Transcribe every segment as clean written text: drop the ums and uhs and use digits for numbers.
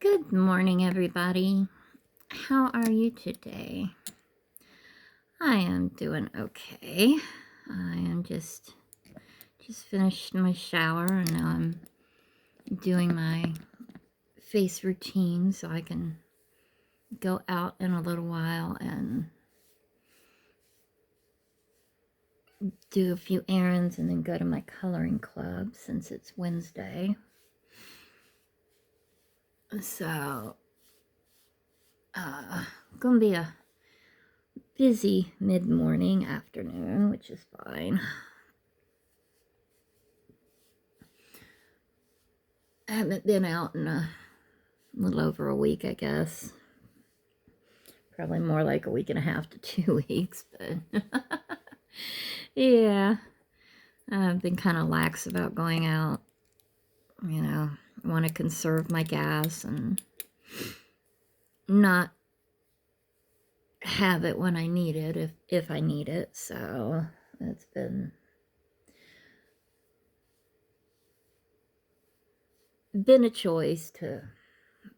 Good morning, everybody. How are you today? I am doing okay. I am just finished my shower and now I'm doing my face routine so I can go out in a little while and do a few errands and then go to my coloring club since it's Wednesday. So, gonna be a busy mid-morning afternoon, which is fine. I haven't been out in a little over a week, I guess. Probably more like a week and a half to 2 weeks, but yeah, I've been kind of lax about going out. You know, I want to conserve my gas and not have it when I need it, if I need it. So it's been a choice to,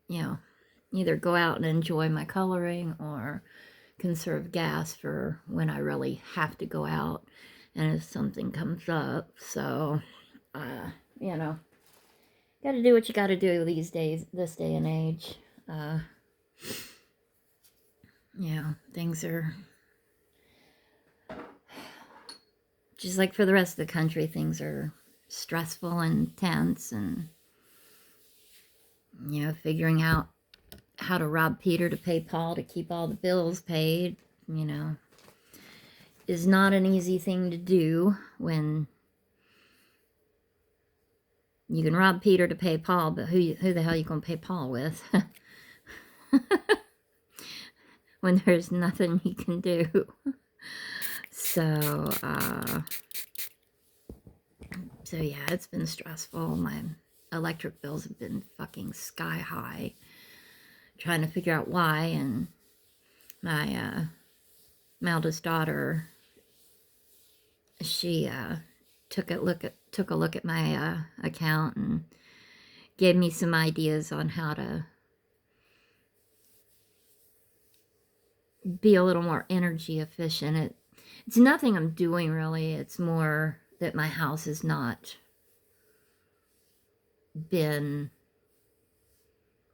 you know, either go out and enjoy my coloring or conserve gas for when I really have to go out and if something comes up. So, you know, got to do what you got to do these days, this day and age. Yeah, things are just like for the rest of the country, things are stressful and tense, and, you know, figuring out how to rob Peter to pay Paul to keep all the bills paid, you know, is not an easy thing to do when you can rob Peter to pay Paul, but who the hell you gonna pay Paul with? When there's nothing you can do. So, yeah, it's been stressful. My electric bills have been fucking sky high. Trying to figure out why, and my eldest daughter, she took a look at my account and gave me some ideas on how to be a little more energy efficient. It's nothing I'm doing really. It's more that my house has not been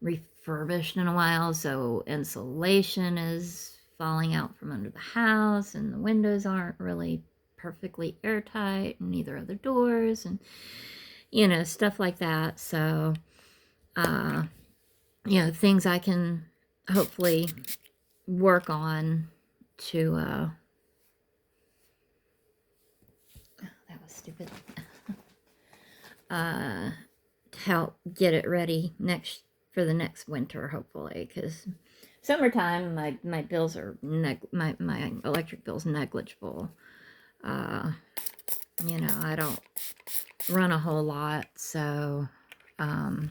refurbished in a while, so insulation is falling out from under the house and the windows aren't really perfectly airtight, and neither are the doors, and, you know, stuff like that. So, you know, things I can hopefully work on to, that was stupid, to help get it ready for the next winter, hopefully, because summertime, my bills are, my electric bill's negligible. You know, I don't run a whole lot, so, in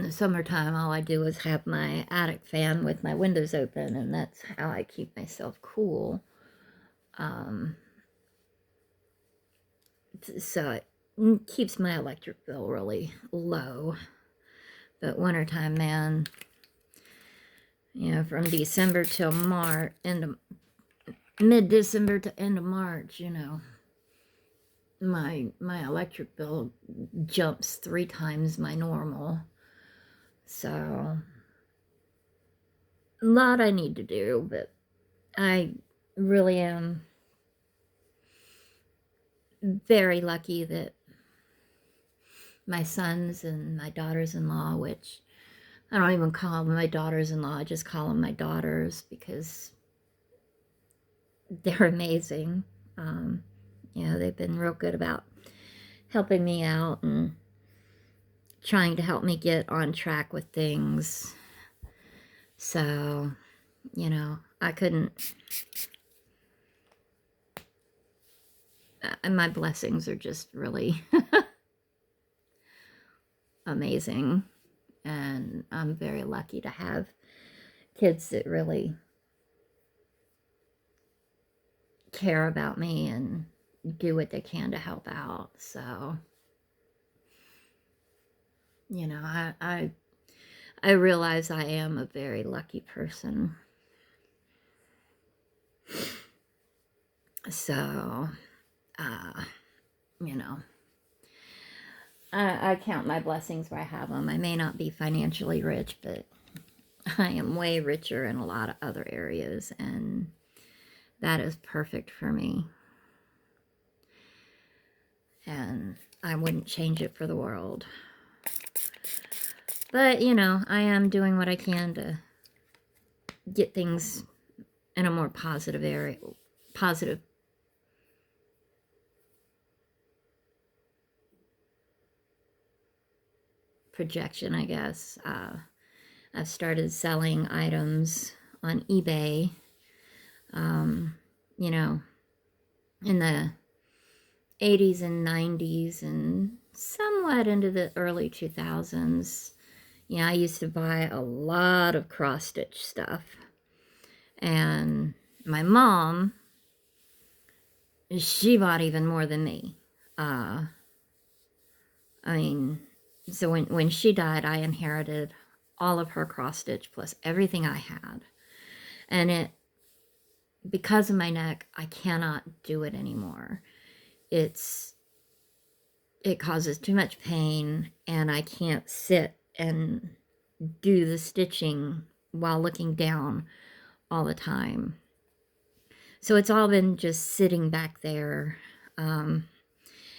the summertime, all I do is have my attic fan with my windows open, and that's how I keep myself cool. So it keeps my electric bill really low. But wintertime, man, you know, from December till March, mid-December to end of March, you know, my electric bill jumps 3 times my normal. So, a lot I need to do, but I really am very lucky that my sons and my daughters-in-law, which I don't even call them my daughters-in-law, I just call them my daughters because they're amazing. You know, they've been real good about helping me out and trying to help me get on track with things. So, you know, I couldn't, my blessings are just really amazing. And I'm very lucky to have kids that really care about me and do what they can to help out. So, You know, I realize I am a very lucky person. So, you know, I count my blessings where I have them. I may not be financially rich, but I am way richer in a lot of other areas, and that is perfect for me. And I wouldn't change it for the world. But, you know, I am doing what I can to get things in a more positive area, positive projection, I guess. I've started selling items on eBay, you know, in the 80s and 90s and somewhat into the early 2000s. Yeah, I used to buy a lot of cross-stitch stuff. And my mom, she bought even more than me. I mean, so when she died, I inherited all of her cross-stitch plus everything I had. And because of my neck, I cannot do it anymore. It causes too much pain, and I can't sit and do the stitching while looking down all the time. So it's all been just sitting back there. I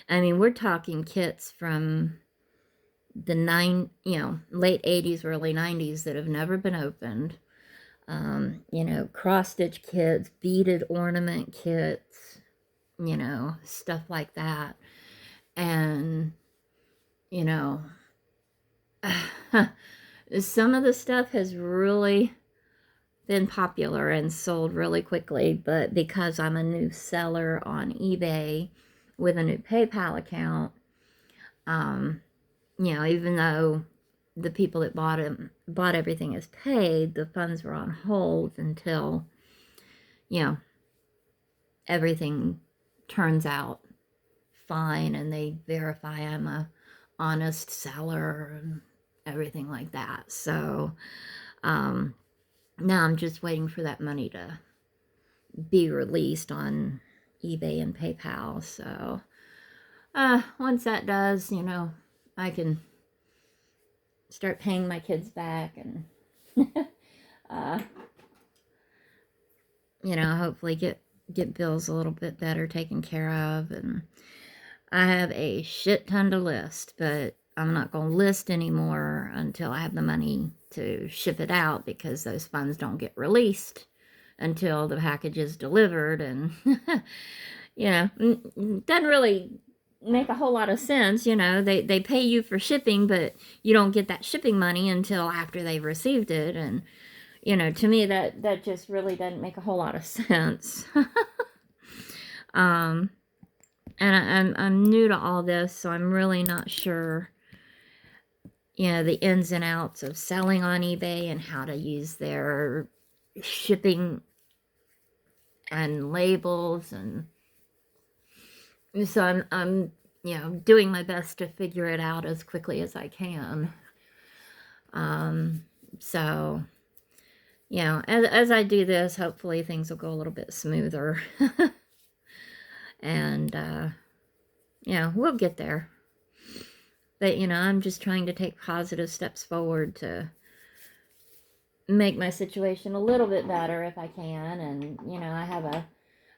mean, we're talking kits from the late 80s, early 90s that have never been opened. You know, cross-stitch kits, beaded ornament kits, you know, stuff like that. And, you know, some of the stuff has really been popular and sold really quickly, but because I'm a new seller on eBay with a new PayPal account, you know, even though the people that bought everything as paid, the funds were on hold until, you know, everything turns out fine and they verify I'm a honest seller and everything like that. So now I'm just waiting for that money to be released on eBay and PayPal. So once that does, you know, I can start paying my kids back and you know, hopefully get bills a little bit better taken care of. And I have a shit ton to list, but I'm not going to list anymore until I have the money to ship it out, because those funds don't get released until the package is delivered. And you know, doesn't really make a whole lot of sense. You know, they pay you for shipping, but you don't get that shipping money until after they've received it. And you know, to me that just really doesn't make a whole lot of sense. And I'm new to all this, so I'm really not sure, you know, the ins and outs of selling on eBay and how to use their shipping and labels. And so I'm you know, doing my best to figure it out as quickly as I can. So, you know, as I do this, hopefully things will go a little bit smoother. And, you know, we'll get there. But, you know, I'm just trying to take positive steps forward to make my situation a little bit better if I can. And, you know, I have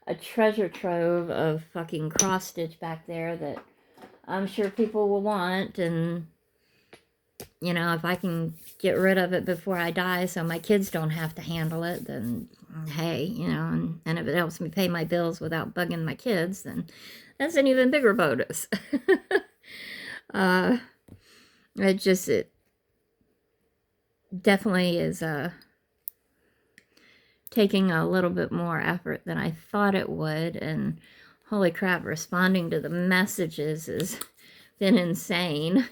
a treasure trove of fucking cross stitch back there that I'm sure people will want. And, you know, if I can get rid of it before I die so my kids don't have to handle it, then hey, you know, and if it helps me pay my bills without bugging my kids, then that's an even bigger bonus. It definitely is taking a little bit more effort than I thought it would. And holy crap, responding to the messages has been insane.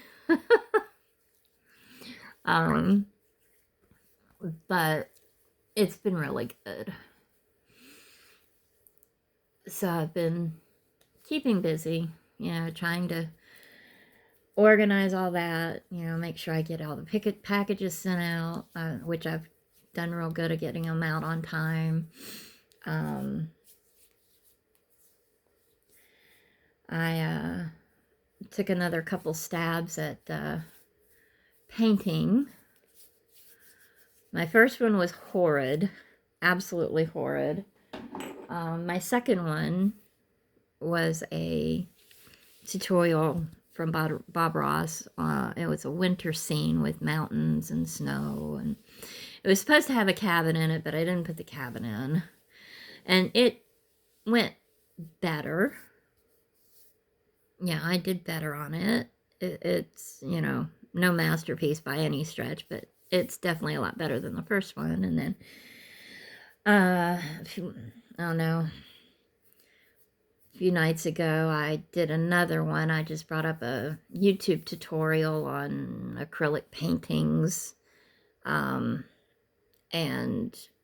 But it's been really good. So I've been keeping busy, you know, trying to organize all that, make sure I get all the packages sent out, which I've done real good at getting them out on time. I took another couple stabs at painting. My first one was horrid, absolutely horrid. My second one was a tutorial from Bob Ross. It was a winter scene with mountains and snow, and it was supposed to have a cabin in it, but I didn't put the cabin in, and it went better. Yeah, I did better on it. It's, no masterpiece by any stretch, but it's definitely a lot better than the first one. And then, I don't know, a few nights ago, I did another one. I just brought up a YouTube tutorial on acrylic paintings, and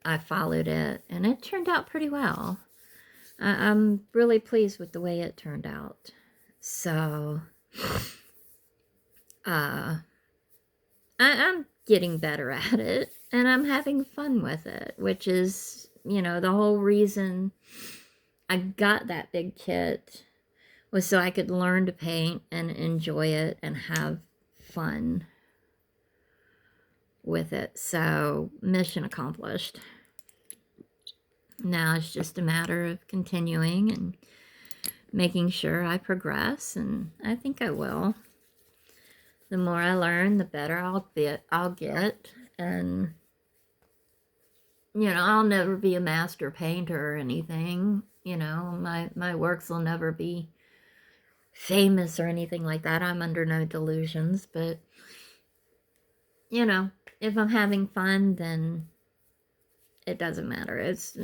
I followed it, and it turned out pretty well. I'm really pleased with the way it turned out. So, I'm getting better at it, and I'm having fun with it, which is, the whole reason I got that big kit was so I could learn to paint and enjoy it and have fun with it. So, mission accomplished. Now it's just a matter of continuing and making sure I progress, and I think I will. The more I learn, the better I'll get, and I'll never be a master painter or anything. My works will never be famous or anything like that. I'm under no delusions, but if I'm having fun, then it doesn't matter. It's,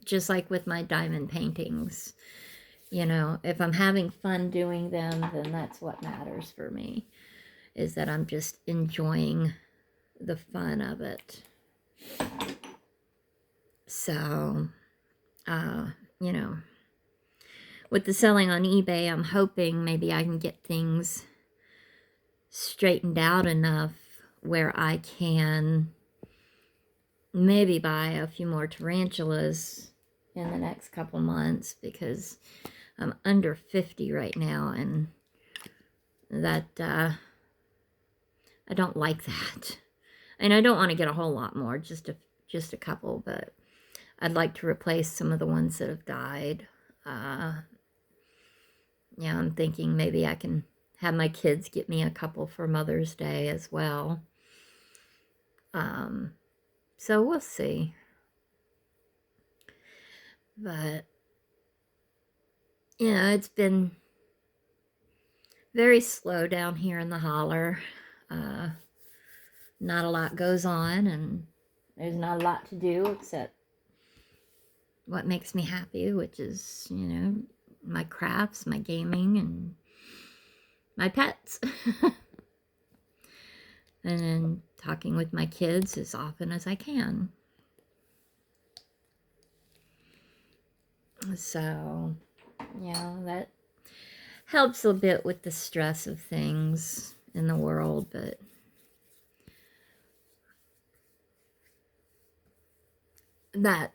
just like with my diamond paintings. If I'm having fun doing them, then that's what matters for me, is that I'm just enjoying the fun of it. So, with the selling on eBay, I'm hoping maybe I can get things straightened out enough where I can maybe buy a few more tarantulas in the next couple months, because I'm under 50 right now, and that, I don't like that. And I don't want to get a whole lot more, just a couple, but I'd like to replace some of the ones that have died. I'm thinking maybe I can have my kids get me a couple for Mother's Day as well. So we'll see. But, it's been very slow down here in the holler. Not a lot goes on, and there's not a lot to do except what makes me happy, which is, my crafts, my gaming, and my pets. And then talking with my kids as often as I can. So, that helps a bit with the stress of things in the world, but that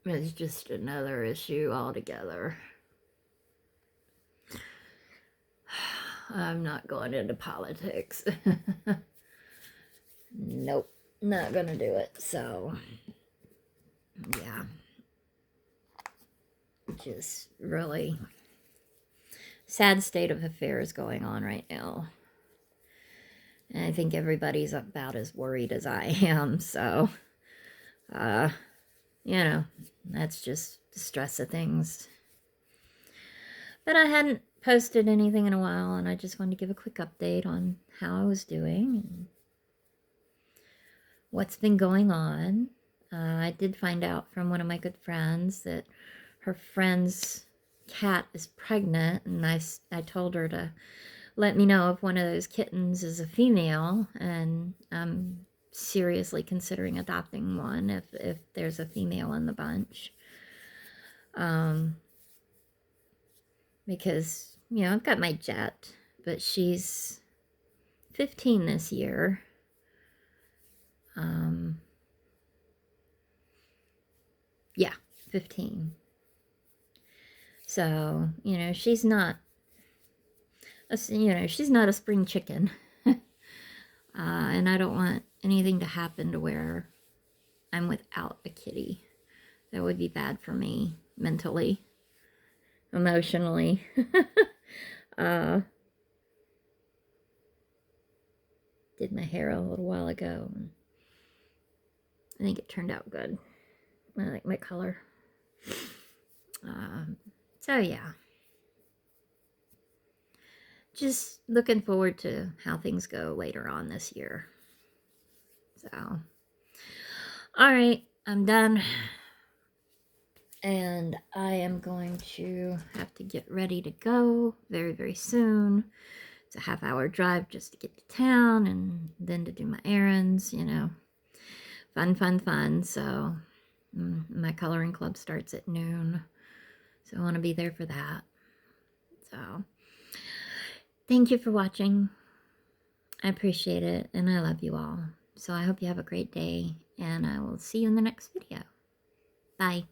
is just another issue altogether. I'm not going into politics. Nope, not gonna do it. So, yeah. Just really sad state of affairs going on right now. And I think everybody's about as worried as I am. So, that's just the stress of things. But I hadn't posted anything in a while, and I just wanted to give a quick update on how I was doing and what's been going on. I did find out from one of my good friends that her friend's cat is pregnant, and I told her to let me know if one of those kittens is a female, and I'm seriously considering adopting one if there's a female in the bunch. Because, I've got my Jet, but she's 15 this year. Yeah, 15. So, you know, she's not she's not a spring chicken. And I don't want anything to happen to where I'm without a kitty. That would be bad for me mentally, emotionally. Did my hair a little while ago. I think it turned out good. I like my color. So yeah. Just looking forward to how things go later on this year. So, all right, I'm done. And I am going to have to get ready to go very, very soon. It's a half-hour drive just to get to town and then to do my errands, you know. Fun, fun, fun. So my coloring club starts at noon. So I want to be there for that. So thank you for watching. I appreciate it and I love you all. So I hope you have a great day and I will see you in the next video. Bye.